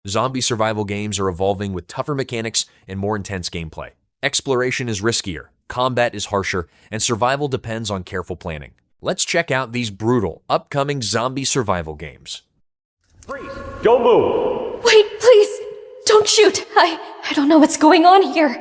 Zombie survival games are evolving with tougher mechanics and more intense gameplay. Exploration is riskier, combat is harsher, and survival depends on careful planning. Let's check out these brutal, upcoming zombie survival games. Freeze! Don't move! Wait, please! Don't shoot! I don't know what's going on here.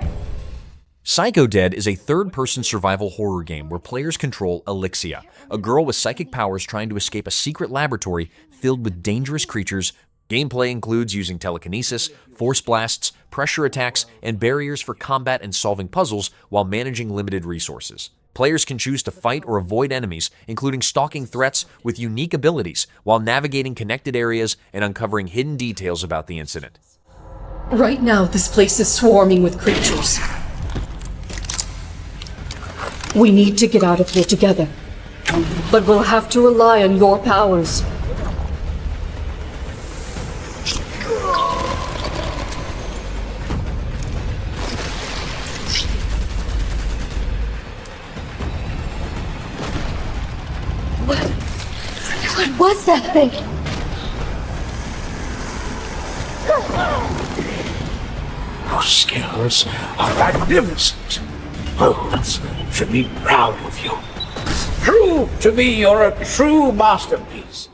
Dead is a third-person survival horror game where players control Elixia, a girl with psychic powers trying to escape a secret laboratory filled with dangerous creatures. Gameplay includes using telekinesis, force blasts, pressure attacks, and barriers for combat and solving puzzles while managing limited resources. Players can choose to fight or avoid enemies, including stalking threats with unique abilities, while navigating connected areas and uncovering hidden details about the incident. Right now, this place is swarming with creatures. We need to get out of here together. But we'll have to rely on your powers. What was that thing? Your skills are magnificent. Rose should be proud of you. Prove to me you're a true masterpiece.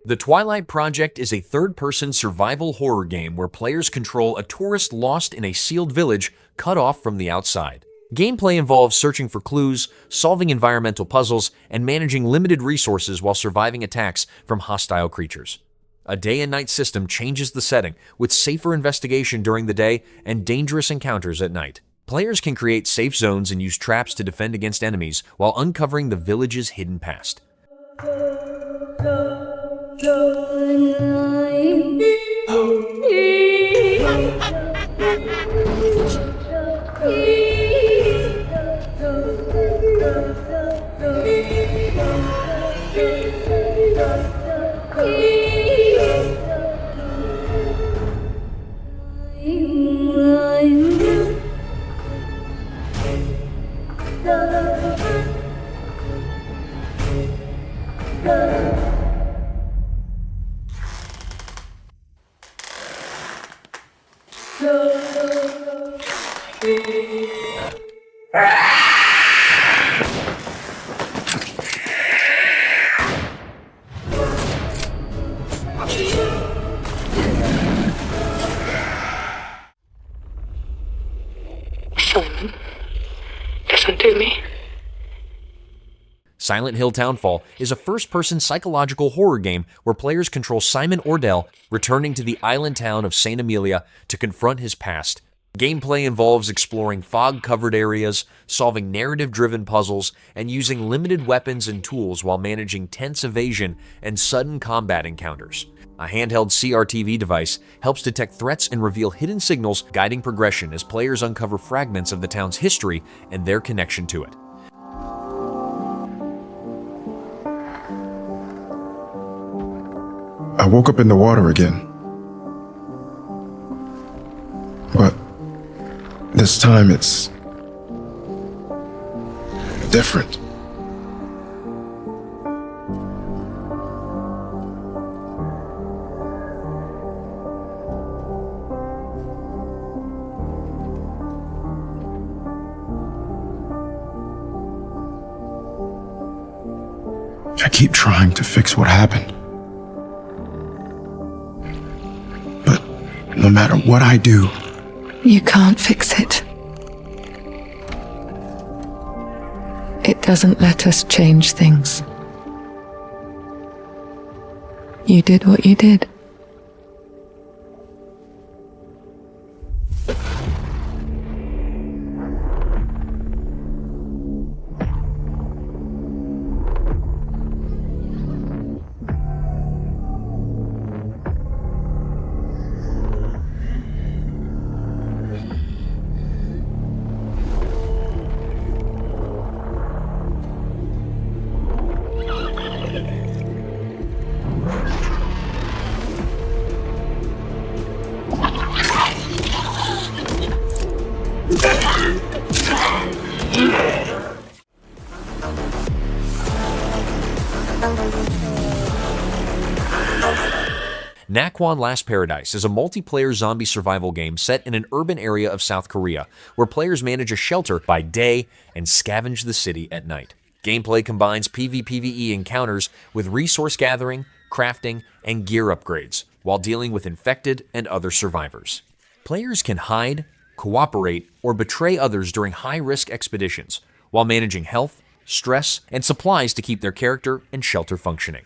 The Twilight Project is a third-person survival horror game where players control a tourist lost in a sealed village cut off from the outside. Gameplay involves searching for clues, solving environmental puzzles, and managing limited resources while surviving attacks from hostile creatures. A day and night system changes the setting, with safer investigation during the day and dangerous encounters at night. Players can create safe zones and use traps to defend against enemies while uncovering the village's hidden past. Listen to me. Silent Hill Townfall is a first-person psychological horror game where players control Simon Ordell returning to the island town of St. Amelia to confront his past. Gameplay involves exploring fog-covered areas, solving narrative-driven puzzles, and using limited weapons and tools while managing tense evasion and sudden combat encounters. A handheld CRTV device helps detect threats and reveal hidden signals, guiding progression as players uncover fragments of the town's history and their connection to it. I woke up in the water again. But this time it's different. I keep trying to fix what happened. But no matter what I do, You can't fix it. It doesn't let us change things. You did what you did. Nakwon Last Paradise is a multiplayer zombie survival game set in an urban area of South Korea, where players manage a shelter by day and scavenge the city at night. Gameplay combines PvPvE encounters with resource gathering, crafting, and gear upgrades, while dealing with infected and other survivors. Players can hide, cooperate, or betray others during high-risk expeditions, while managing health, stress, and supplies to keep their character and shelter functioning.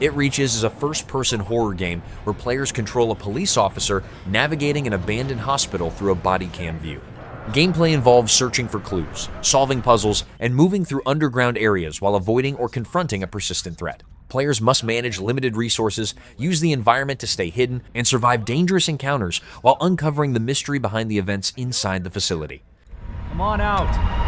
It Reaches is a first-person horror game where players control a police officer navigating an abandoned hospital through a body cam view. Gameplay involves searching for clues, solving puzzles, and moving through underground areas while avoiding or confronting a persistent threat. Players must manage limited resources, use the environment to stay hidden, and survive dangerous encounters while uncovering the mystery behind the events inside the facility. Come on out.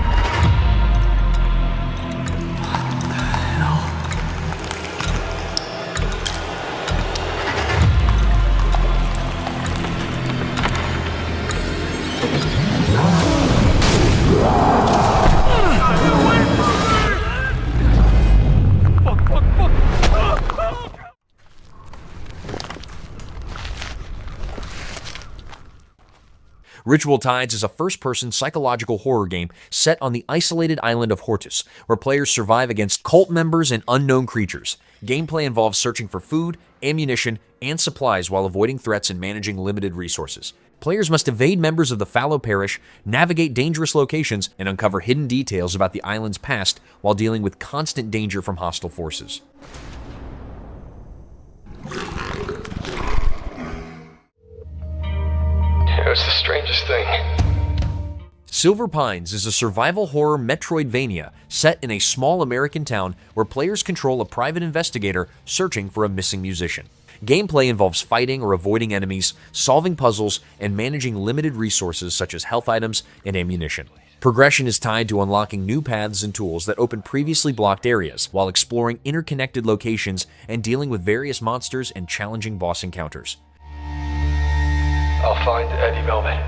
Ritual Tides is a first-person psychological horror game set on the isolated island of Hortus, where players survive against cult members and unknown creatures. Gameplay involves searching for food, ammunition, and supplies while avoiding threats and managing limited resources. Players must evade members of the fallow parish, navigate dangerous locations, and uncover hidden details about the island's past while dealing with constant danger from hostile forces. It was the strangest thing. Silver Pines is a survival horror Metroidvania set in a small American town where players control a private investigator searching for a missing musician. Gameplay involves fighting or avoiding enemies, solving puzzles, and managing limited resources such as health items and ammunition. Progression is tied to unlocking new paths and tools that open previously blocked areas, while exploring interconnected locations and dealing with various monsters and challenging boss encounters. I'll find Eddie Velvet.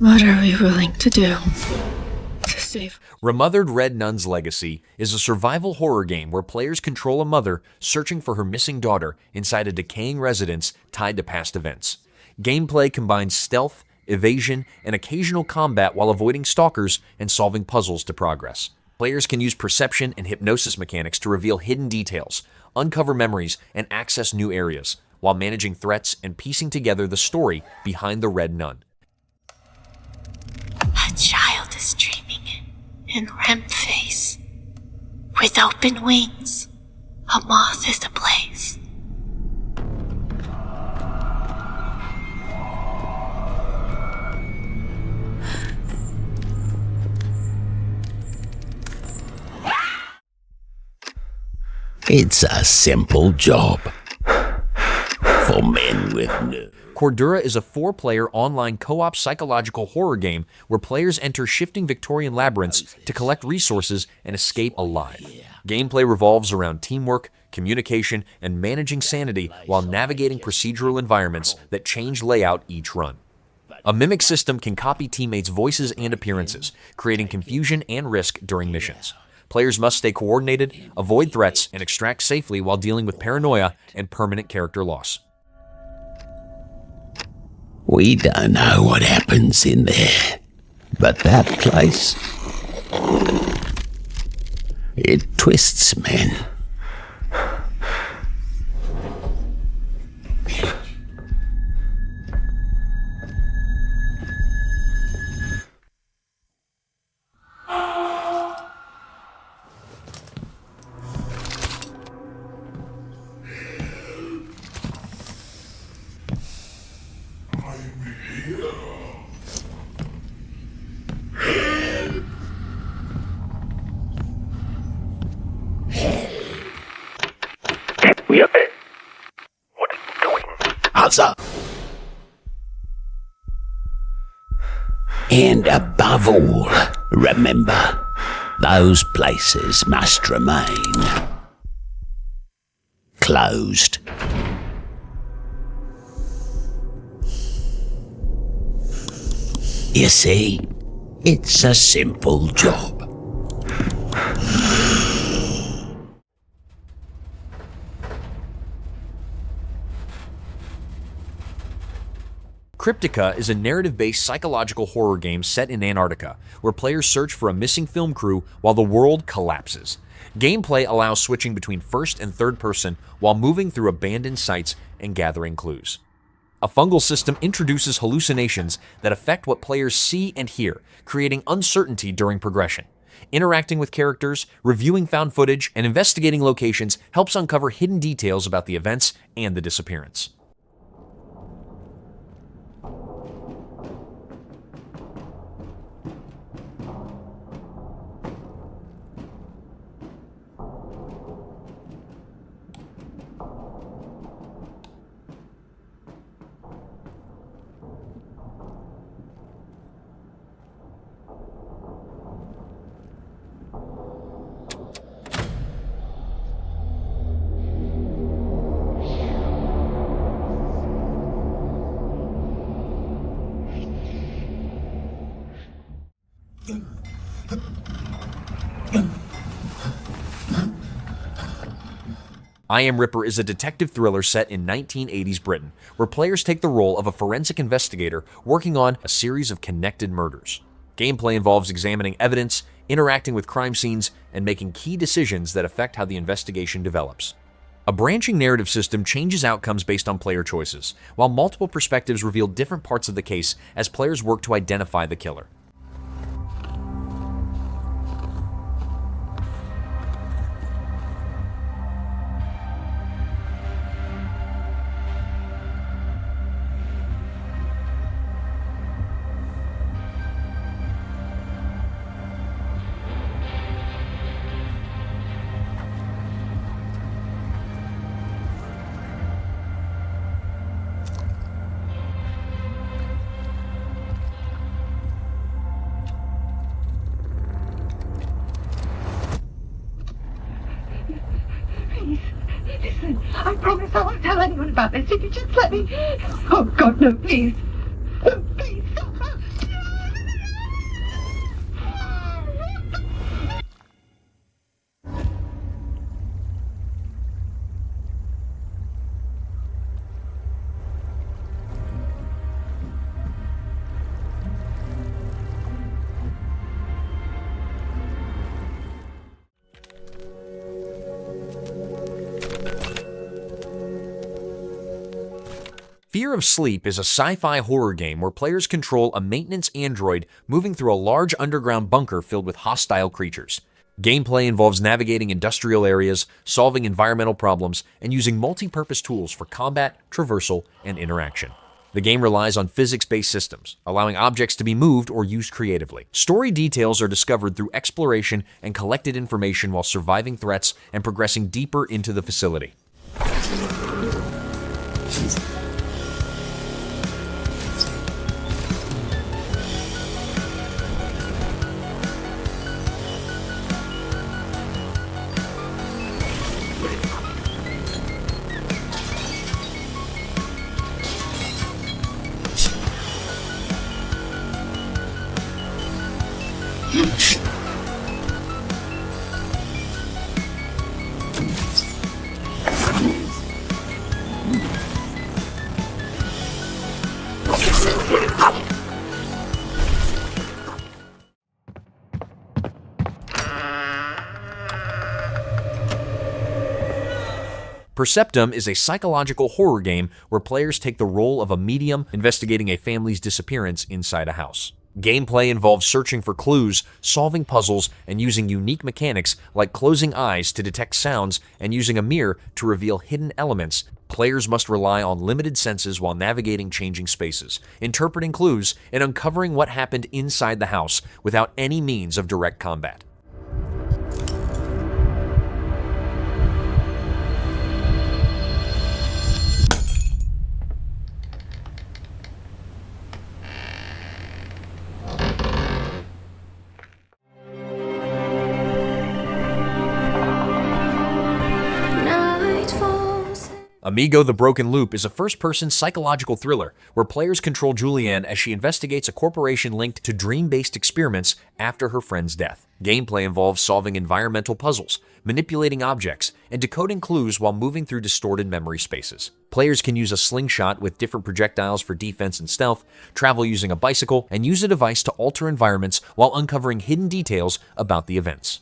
What are we willing to do to save? Remothered Red Nun's Legacy is a survival horror game where players control a mother searching for her missing daughter inside a decaying residence tied to past events. Gameplay combines stealth, evasion, and occasional combat while avoiding stalkers and solving puzzles to progress. Players can use perception and hypnosis mechanics to reveal hidden details, uncover memories, and access new areas, while managing threats and piecing together the story behind the Red Nun. A child is dreaming in REM phase. With open wings, a moth is ablaze. It's a simple job for men with nerves. Cordura is a 4-player online co-op psychological horror game where players enter shifting Victorian labyrinths to collect resources and escape alive. Gameplay revolves around teamwork, communication, and managing sanity while navigating procedural environments that change layout each run. A mimic system can copy teammates' voices and appearances, creating confusion and risk during missions. Players must stay coordinated, avoid threats, and extract safely while dealing with paranoia and permanent character loss. We don't know what happens in there, but that place, it twists men. Up. And above all, remember, those places must remain closed. You see, it's a simple job. Cryptica is a narrative-based psychological horror game set in Antarctica, where players search for a missing film crew while the world collapses. Gameplay allows switching between first and third person while moving through abandoned sites and gathering clues. A fungal system introduces hallucinations that affect what players see and hear, creating uncertainty during progression. Interacting with characters, reviewing found footage, and investigating locations helps uncover hidden details about the events and the disappearance. I Am Ripper is a detective thriller set in 1980s Britain, where players take the role of a forensic investigator working on a series of connected murders. Gameplay involves examining evidence, interacting with crime scenes, and making key decisions that affect how the investigation develops. A branching narrative system changes outcomes based on player choices, while multiple perspectives reveal different parts of the case as players work to identify the killer. I promise I won't tell anyone about this. If you just let me... Oh, God, no, please. Oh, please, stop. Fear of Sleep is a sci-fi horror game where players control a maintenance android moving through a large underground bunker filled with hostile creatures. Gameplay involves navigating industrial areas, solving environmental problems, and using multi-purpose tools for combat, traversal, and interaction. The game relies on physics-based systems, allowing objects to be moved or used creatively. Story details are discovered through exploration and collected information while surviving threats and progressing deeper into the facility. Perceptum is a psychological horror game where players take the role of a medium investigating a family's disappearance inside a house. Gameplay involves searching for clues, solving puzzles, and using unique mechanics like closing eyes to detect sounds and using a mirror to reveal hidden elements. Players must rely on limited senses while navigating changing spaces, interpreting clues, and uncovering what happened inside the house without any means of direct combat. Amigo the Broken Loop is a first-person psychological thriller where players control Julianne as she investigates a corporation linked to dream-based experiments after her friend's death. Gameplay involves solving environmental puzzles, manipulating objects, and decoding clues while moving through distorted memory spaces. Players can use a slingshot with different projectiles for defense and stealth, travel using a bicycle, and use a device to alter environments while uncovering hidden details about the events.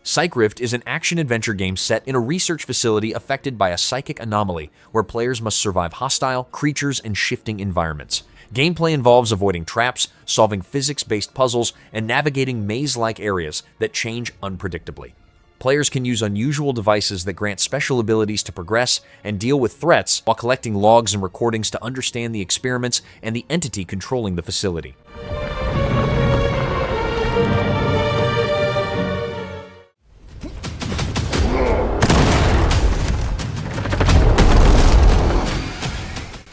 Psych Rift is an action-adventure game set in a research facility affected by a psychic anomaly, where players must survive hostile creatures and shifting environments. Gameplay involves avoiding traps, solving physics-based puzzles, and navigating maze-like areas that change unpredictably. Players can use unusual devices that grant special abilities to progress and deal with threats while collecting logs and recordings to understand the experiments and the entity controlling the facility.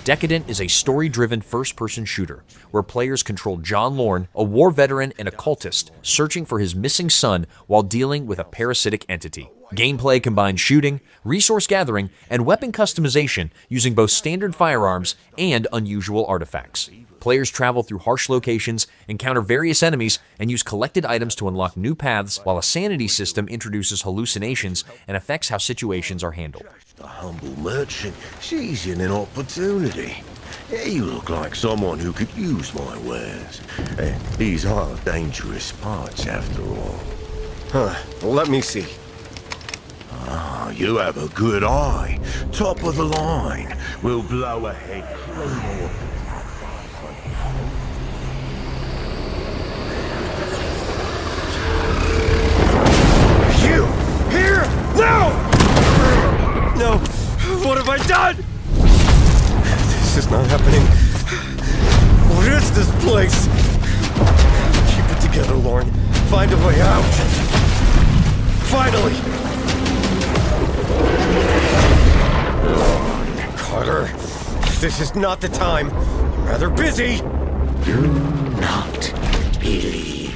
Decadent is a story-driven first-person shooter where players control John Lorne, a war veteran and occultist, searching for his missing son while dealing with a parasitic entity. Gameplay combines shooting, resource gathering, and weapon customization using both standard firearms and unusual artifacts. Players travel through harsh locations, encounter various enemies, and use collected items to unlock new paths, while a sanity system introduces hallucinations and affects how situations are handled. The humble merchant seizing an opportunity. Yeah, you look like someone who could use my wares. These are dangerous parts, after all. Huh, well, let me see. Ah, you have a good eye. Top of the line. We'll blow ahead. You! Here! Now! No! What have I done? This is not happening. What is this place? Keep it together, Lauren. Find a way out. Finally! Carter, this is not the time. I'm rather busy. Do not believe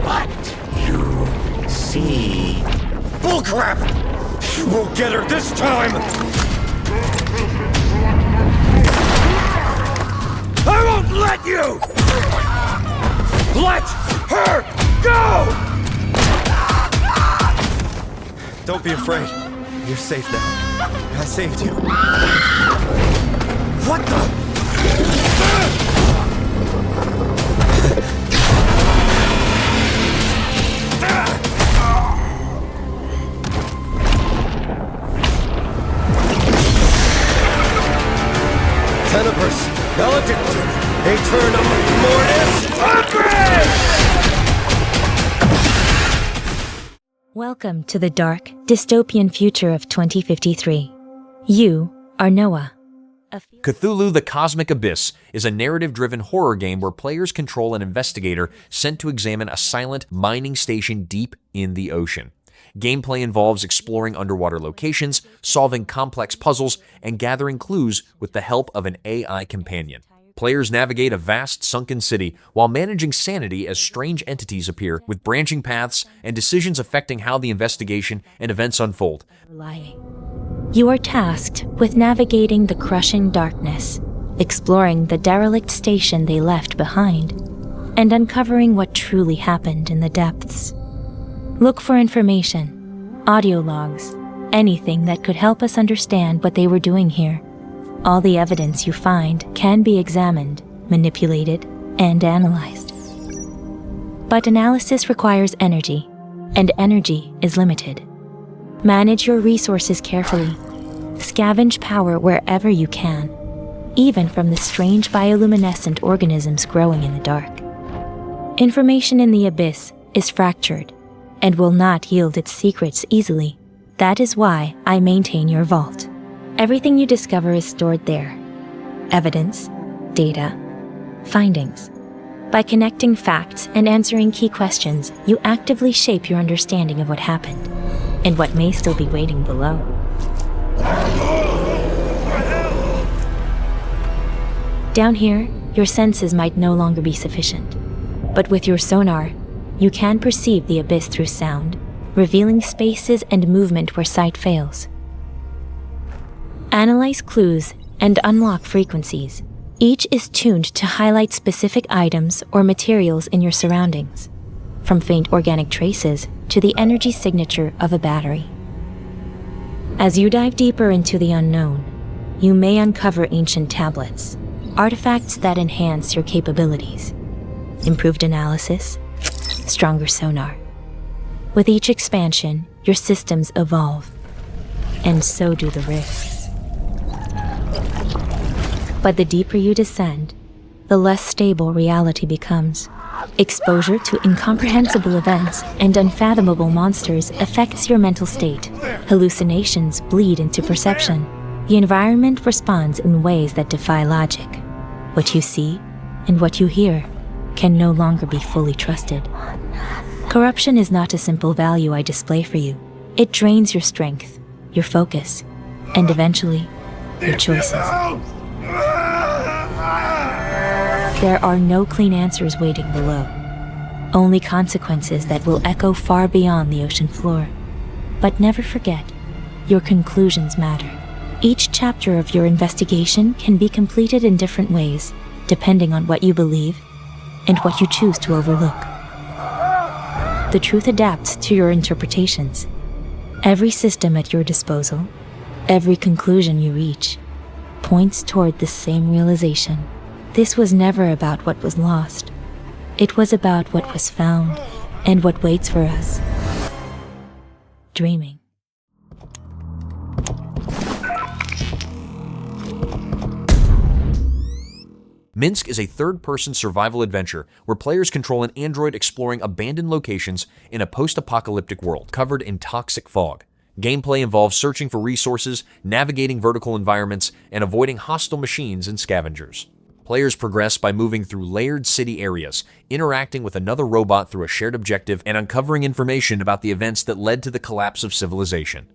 what you see. Bullcrap! We'll get her this time! I won't let you! Let her go! Don't be afraid. You're safe now. I saved you. What the? Tenebris, Maledictum, Aeternum, Mortis, Apre! Welcome to the dark, dystopian future of 2053. You are Noah. Cthulhu the Cosmic Abyss is a narrative-driven horror game where players control an investigator sent to examine a silent mining station deep in the ocean. Gameplay involves exploring underwater locations, solving complex puzzles, and gathering clues with the help of an AI companion. Players navigate a vast sunken city while managing sanity as strange entities appear with branching paths and decisions affecting how the investigation and events unfold. You are tasked with navigating the crushing darkness, exploring the derelict station they left behind, and uncovering what truly happened in the depths. Look for information, audio logs, anything that could help us understand what they were doing here. All the evidence you find can be examined, manipulated, and analyzed. But analysis requires energy, and energy is limited. Manage your resources carefully. Scavenge power wherever you can, even from the strange bioluminescent organisms growing in the dark. Information in the abyss is fractured and will not yield its secrets easily. That is why I maintain your vault. Everything you discover is stored there. Evidence, data, findings. By connecting facts and answering key questions, you actively shape your understanding of what happened and what may still be waiting below. Down here, your senses might no longer be sufficient. But with your sonar, you can perceive the abyss through sound, revealing spaces and movement where sight fails. Analyze clues and unlock frequencies. Each is tuned to highlight specific items or materials in your surroundings, from faint organic traces to the energy signature of a battery. As you dive deeper into the unknown, you may uncover ancient tablets, artifacts that enhance your capabilities. Improved analysis, stronger sonar. With each expansion, your systems evolve, and so do the risks. But the deeper you descend, the less stable reality becomes. Exposure to incomprehensible events and unfathomable monsters affects your mental state. Hallucinations bleed into perception. The environment responds in ways that defy logic. What you see and what you hear can no longer be fully trusted. Corruption is not a simple value I display for you. It drains your strength, your focus, and eventually, your choices. There are no clean answers waiting below, only consequences that will echo far beyond the ocean floor. But never forget, your conclusions matter. Each chapter of your investigation can be completed in different ways, depending on what you believe and what you choose to overlook. The truth adapts to your interpretations. Every system at your disposal, every conclusion you reach, points toward the same realization. This was never about what was lost. It was about what was found and what waits for us. Dreaming. Minsk is a third-person survival adventure where players control an android exploring abandoned locations in a post-apocalyptic world covered in toxic fog. Gameplay involves searching for resources, navigating vertical environments, and avoiding hostile machines and scavengers. Players progress by moving through layered city areas, interacting with another robot through a shared objective, and uncovering information about the events that led to the collapse of civilization.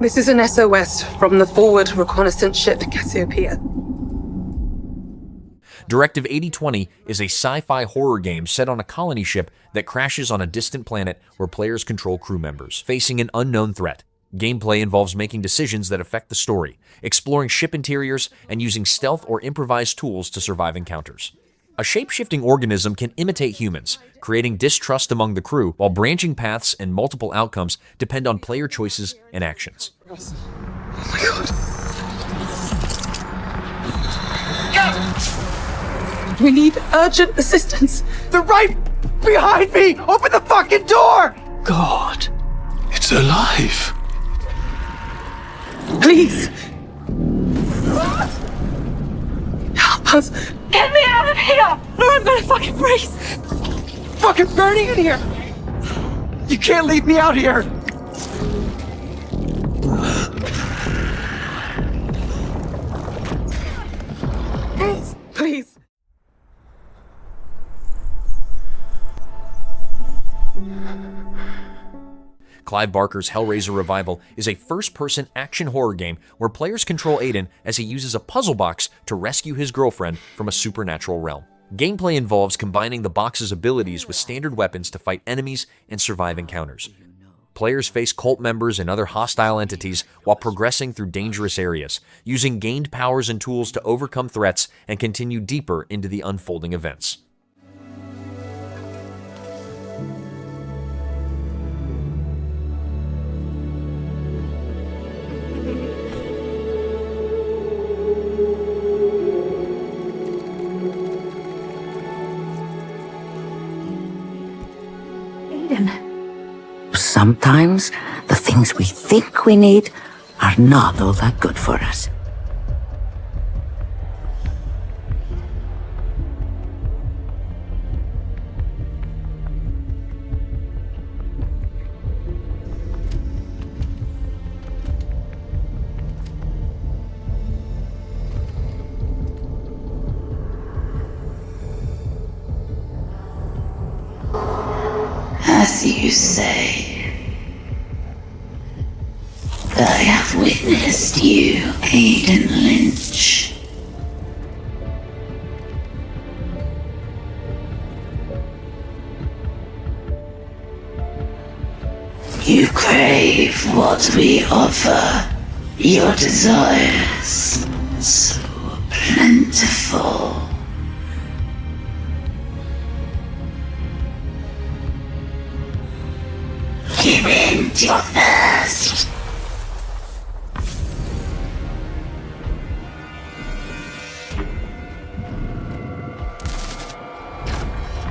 This is an SOS from the forward reconnaissance ship Cassiopeia. Directive 8020 is a sci-fi horror game set on a colony ship that crashes on a distant planet where players control crew members, facing an unknown threat. Gameplay involves making decisions that affect the story, exploring ship interiors, and using stealth or improvised tools to survive encounters. A shape-shifting organism can imitate humans, creating distrust among the crew, while branching paths and multiple outcomes depend on player choices and actions. Oh my god. We need urgent assistance. They're right behind me! Open the fucking door! God, it's alive. Please. Help us. Get me out of here! Or I'm gonna fucking freeze! Fucking burning in here! You can't leave me out here! Please. Clive Barker's Hellraiser Revival is a first-person action horror game where players control Aiden as he uses a puzzle box to rescue his girlfriend from a supernatural realm. Gameplay involves combining the box's abilities with standard weapons to fight enemies and survive encounters. Players face cult members and other hostile entities while progressing through dangerous areas, using gained powers and tools to overcome threats and continue deeper into the unfolding events. Sometimes the things we think we need are not all that good for us. As you say, I have witnessed you, Aiden Lynch. You crave what we offer, your desires so plentiful. Give in to your thirst.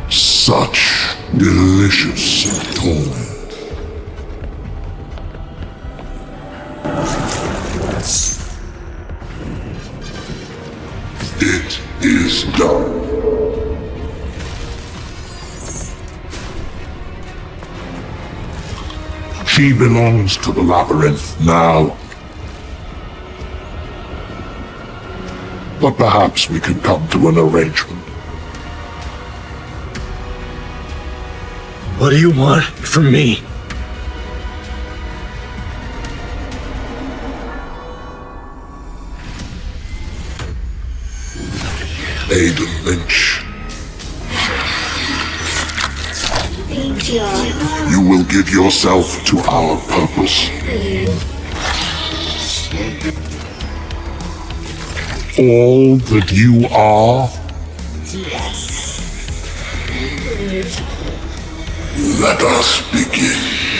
Such delicious torment. It is done. She belongs to the labyrinth now. But perhaps we can come to an arrangement. What do you want from me? Aiden Lynch. You will give yourself to our purpose. All that you are. Let us begin.